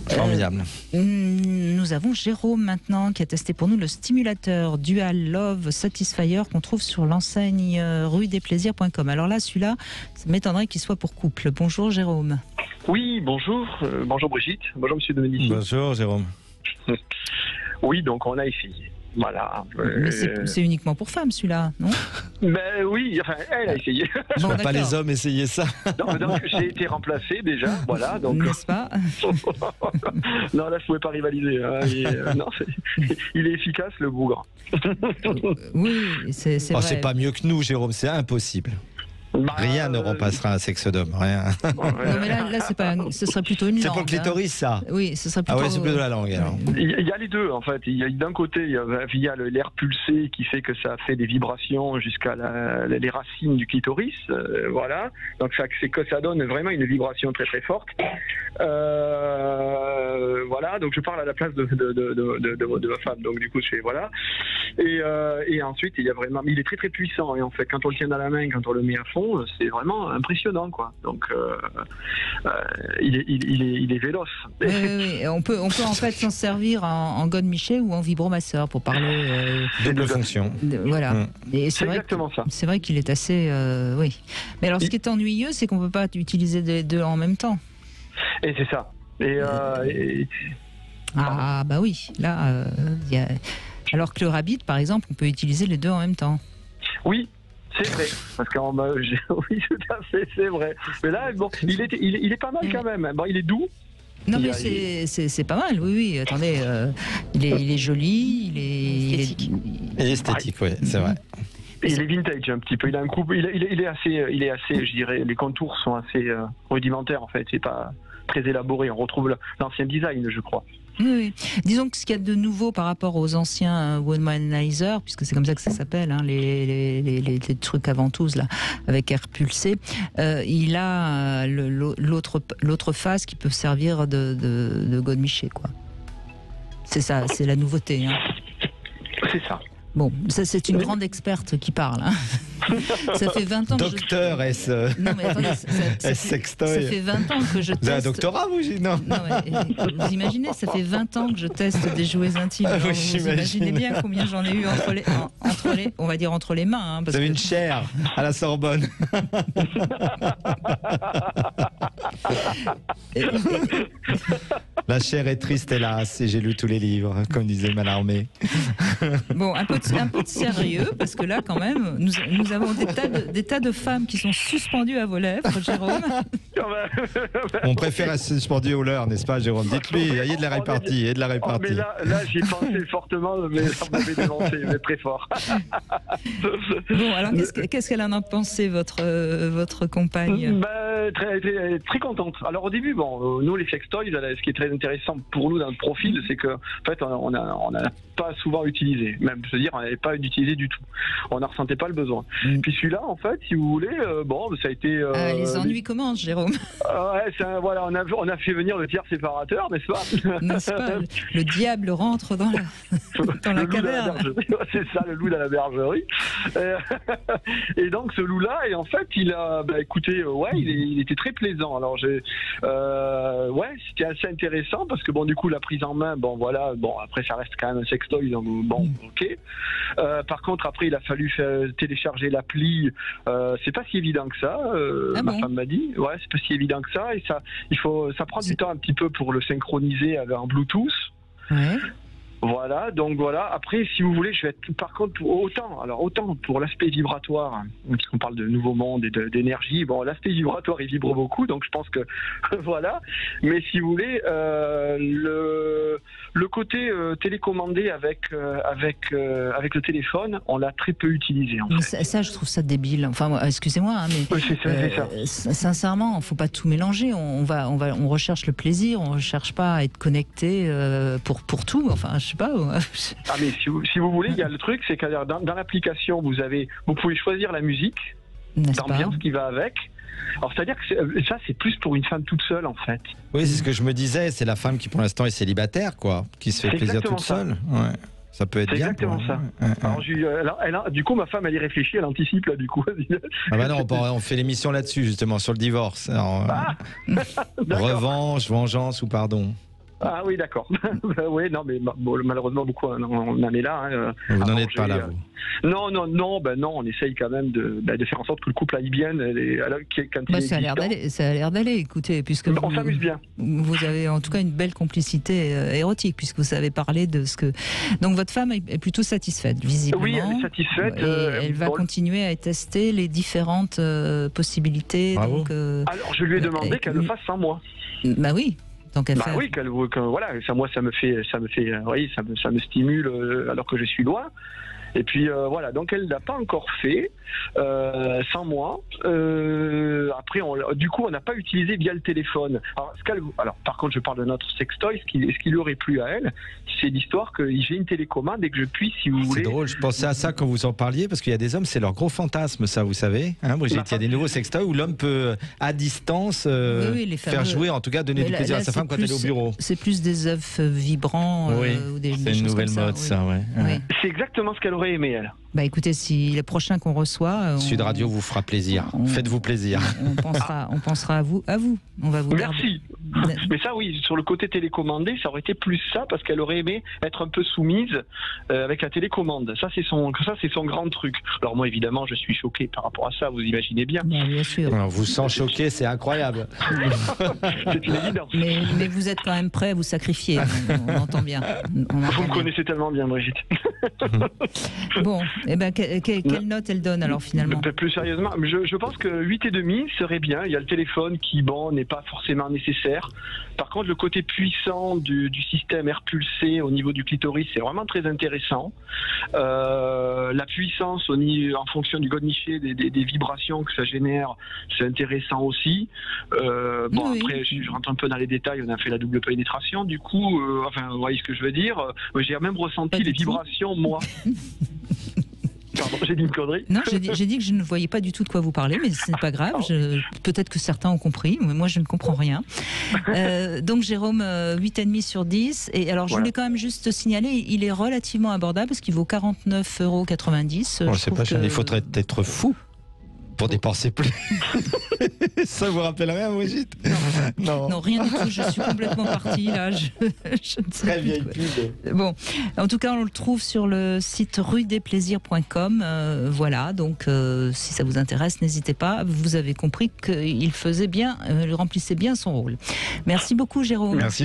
Formidable. Nous avons Jérôme maintenant qui a testé pour nous le stimulateur Dual Love Satisfier qu'on trouve sur l'enseigne ruedesplaisirs.com. Alors là, celui-là, ça m'étonnerait qu'il soit pour couple. Bonjour Jérôme. Oui, bonjour. Bonjour Brigitte. Bonjour Monsieur Domenici. Bonjour Jérôme. Oui, donc on a essayé. Voilà. Mais c'est uniquement pour femmes celui-là, non? Ben oui, enfin, elle a essayé. Je vois pas les hommes essayer ça. Donc j'ai été remplacé déjà, voilà. Donc n'est-ce pas? non, là je pouvais pas rivaliser. Hein. Non, il est efficace le bougre. Oui, c'est vrai. C'est pas mieux que nous, Jérôme, c'est impossible. Rien ne remplacera un sexodome, rien. Non mais là c'est pas, ce serait plutôt une langue. C'est pour le clitoris ça. Oui, ce serait plutôt. Ah ouais, c'est plutôt la langue alors. Il y a les deux en fait. D'un côté, il y a l'air pulsé qui fait que ça fait des vibrations jusqu'à les racines du clitoris, voilà. Donc ça donne vraiment une vibration très très forte. Voilà. Donc je parle à la place de ma femme. Donc du coup je fais voilà. Et ensuite il y a vraiment, il est très très puissant. Et en fait, quand on le tient dans la main, quand on le met à fond, c'est vraiment impressionnant quoi. Donc il est véloce. Oui. On peut en fait s'en servir en godemiché ou en vibromasseur pour parler. Double fonction. Voilà. Et c'est exactement ça. C'est vrai qu'il est assez oui. Mais alors ce qui est ennuyeux, c'est qu'on peut pas utiliser les deux en même temps. Et c'est ça. Ah bah oui. Là alors que le Rabbit par exemple, on peut utiliser les deux en même temps. Oui. C'est vrai, parce qu'en oui, tout à fait, c'est vrai. Mais là, bon, il est pas mal quand même. Bon, il est doux. Non mais c'est pas mal, oui. Attendez, il est joli, il est esthétique. Il est esthétique, oui, c'est vrai. Et il est vintage un petit peu. Il a un couple, il est assez, je dirais, les contours sont assez rudimentaires en fait. C'est pas très élaboré. On retrouve l'ancien design, je crois. Oui. Disons que ce qu'il y a de nouveau par rapport aux anciens Womanizer, puisque c'est comme ça que ça s'appelle, hein, les trucs à ventouse là, avec air pulsé, il a l'autre face qui peut servir de godemiché, quoi. C'est ça, c'est la nouveauté. Hein. C'est ça. Bon, ça c'est une grande experte qui parle. Hein. Ça fait 20 ans que Docteur Non mais attendez, sextoy. Ça fait 20 ans que je teste... Vous avez un doctorat, vous? Non, vous imaginez, ça fait 20 ans que je teste des jouets intimes. Alors, vous imaginez bien combien j'en ai eu on va dire entre les mains. Hein, vous avez une chaire à la Sorbonne. La chair est triste, hélas, et j'ai lu tous les livres, comme disait Mallarmé. Bon, un peu de sérieux, parce que là, quand même, nous avons des tas de femmes qui sont suspendues à vos lèvres, Jérôme. On préfère être suspendu aux leurs, n'est-ce pas, Jérôme? Dites-lui, il y a de la répartie, mais là j'y pensais fortement, mais ça m'avait dévancé, mais très fort. Bon, alors, qu'est-ce qu'elle en a pensé, votre compagne? Très contente. Alors au début, bon, nous les sextoys, ce qui est très intéressant pour nous dans le profil, c'est que en fait on n'a pas souvent utilisé, même je veux dire on n'avait pas utilisé du tout. On n'en ressentait pas le besoin. Puis celui-là, en fait, si vous voulez, bon, ça a été. Les ennuis commencent, Jérôme. Ouais, voilà, on a fait venir le tiers séparateur, n'est-ce pas? N'est-ce pas? Le diable rentre dans la caverne. C'est ça, le loup dans la bergerie. Et donc ce loup-là, et en fait, il a, écoutez, il était très plaisant. Alors c'était assez intéressant parce que bon, du coup, la prise en main, après ça reste quand même un sextoy, donc bon, ok. Par contre, après, il a fallu télécharger l'appli. C'est pas si évident que ça. Ma femme m'a dit. Ouais, c'est pas si évident que ça. Et ça prend du temps un petit peu pour le synchroniser en Bluetooth. Ouais. Voilà, donc voilà. Après, si vous voulez, je vais être, par contre, autant pour l'aspect vibratoire, puisqu'on parle de nouveau monde et d'énergie, bon, l'aspect vibratoire, il vibre beaucoup, donc je pense que, voilà. Mais si vous voulez, le côté télécommandé avec le téléphone, on l'a très peu utilisé, en fait. Ça, je trouve ça débile. Enfin, excusez-moi, hein, mais c'est ça. Sincèrement, il ne faut pas tout mélanger. On recherche le plaisir, on ne recherche pas à être connecté pour tout. Enfin, je sais pas. Mais si vous voulez, il y a le truc, c'est que dans l'application, vous pouvez choisir la musique, l'ambiance qui va avec. Alors c'est-à-dire que ça, c'est plus pour une femme toute seule, en fait. Oui, c'est ce que je me disais. C'est la femme qui, pour l'instant, est célibataire, quoi, qui se fait plaisir toute seule. Ouais. Ça peut être bien. Exactement ça. Alors, du coup, ma femme, elle y réfléchit, elle anticipe, là, du coup. Non, on fait l'émission là-dessus, justement, sur le divorce. Alors, revanche, vengeance ou pardon. Ah oui, d'accord. Oui, non, mais malheureusement, beaucoup, on en est là. Hein, vous n'en êtes pas là, vous. Non, on essaye quand même de faire en sorte que le couple aille bien. Ça a l'air d'aller, écoutez, puisque on s'amuse bien. Vous avez en tout cas une belle complicité érotique, puisque vous savez parler de ce que... Donc votre femme est plutôt satisfaite, visiblement. Oui, elle est satisfaite. Et elle va continuer à tester les différentes possibilités. Donc, alors, je lui ai demandé qu'elle le fasse sans moi. Bah oui. Oui, voilà, moi ça me stimule alors que je suis loin. Et puis voilà, donc elle l'a pas encore fait sans moi. Après, du coup, on n'a pas utilisé via le téléphone. Alors, par contre, je parle de notre sextoy. Ce qui lui aurait plu à elle, c'est l'histoire que j'ai une télécommande et que je puisse, si vous voulez. C'est drôle, je pensais à ça quand vous en parliez, parce qu'il y a des hommes, c'est leur gros fantasme, ça, vous savez, hein, Brigitte. Il y a des nouveaux sextoys où l'homme peut, à distance, faire jouer, en tout cas, donner du plaisir à sa femme quand elle est au bureau. C'est plus des œufs vibrants. Ou des c'est une nouvelle mode, ça, ouais. C'est exactement ce qu'elle aurait aimé, elle. Bah écoutez, si le prochain qu'on reçoit, Sud Radio vous fera plaisir. Faites-vous plaisir. On pensera à vous. On va vous Merci. Mais ça, oui, sur le côté télécommandé, ça aurait été plus ça, parce qu'elle aurait aimé être un peu soumise avec la télécommande. Ça, c'est son grand truc. Alors moi, évidemment, je suis choqué par rapport à ça. Vous imaginez bien. Bien sûr. Alors, vous sent choqué, c'est incroyable. C'est une évidence. Mais vous êtes quand même prêt à vous sacrifier. On entend bien. Vous me connaissez tellement bien, Brigitte. Bon, eh ben, quelle note elle donne alors finalement? Plus sérieusement, je pense que 8,5 serait bien. Il y a le téléphone qui, n'est pas forcément nécessaire. Par contre, le côté puissant du système air pulsé au niveau du clitoris, c'est vraiment très intéressant. La puissance en fonction du godemiché, des vibrations que ça génère, c'est intéressant aussi. Après, je rentre un peu dans les détails, on a fait la double pénétration, du coup, vous voyez ce que je veux dire. J'ai même ressenti les vibrations, moi. Pardon, j'ai dit une connerie. Non, j'ai dit que je ne voyais pas du tout de quoi vous parlez, mais ce n'est pas grave. Peut-être que certains ont compris, mais moi je ne comprends rien. Donc Jérôme, 8,5 sur 10. Et alors je voulais quand même juste signaler, il est relativement abordable parce qu'il vaut 49,90 €. C'est pas cher, il faudrait être fou pour dépenser plus. Ça vous rappelle rien, Brigitte? Non, rien du tout. Je suis complètement partie là. Je ne sais très vieille pub. Bon, en tout cas, on le trouve sur le site ruedesplaisirs.com. Voilà, donc si ça vous intéresse, n'hésitez pas. Vous avez compris qu'il faisait bien, il remplissait bien son rôle. Merci beaucoup, Jérôme. Merci.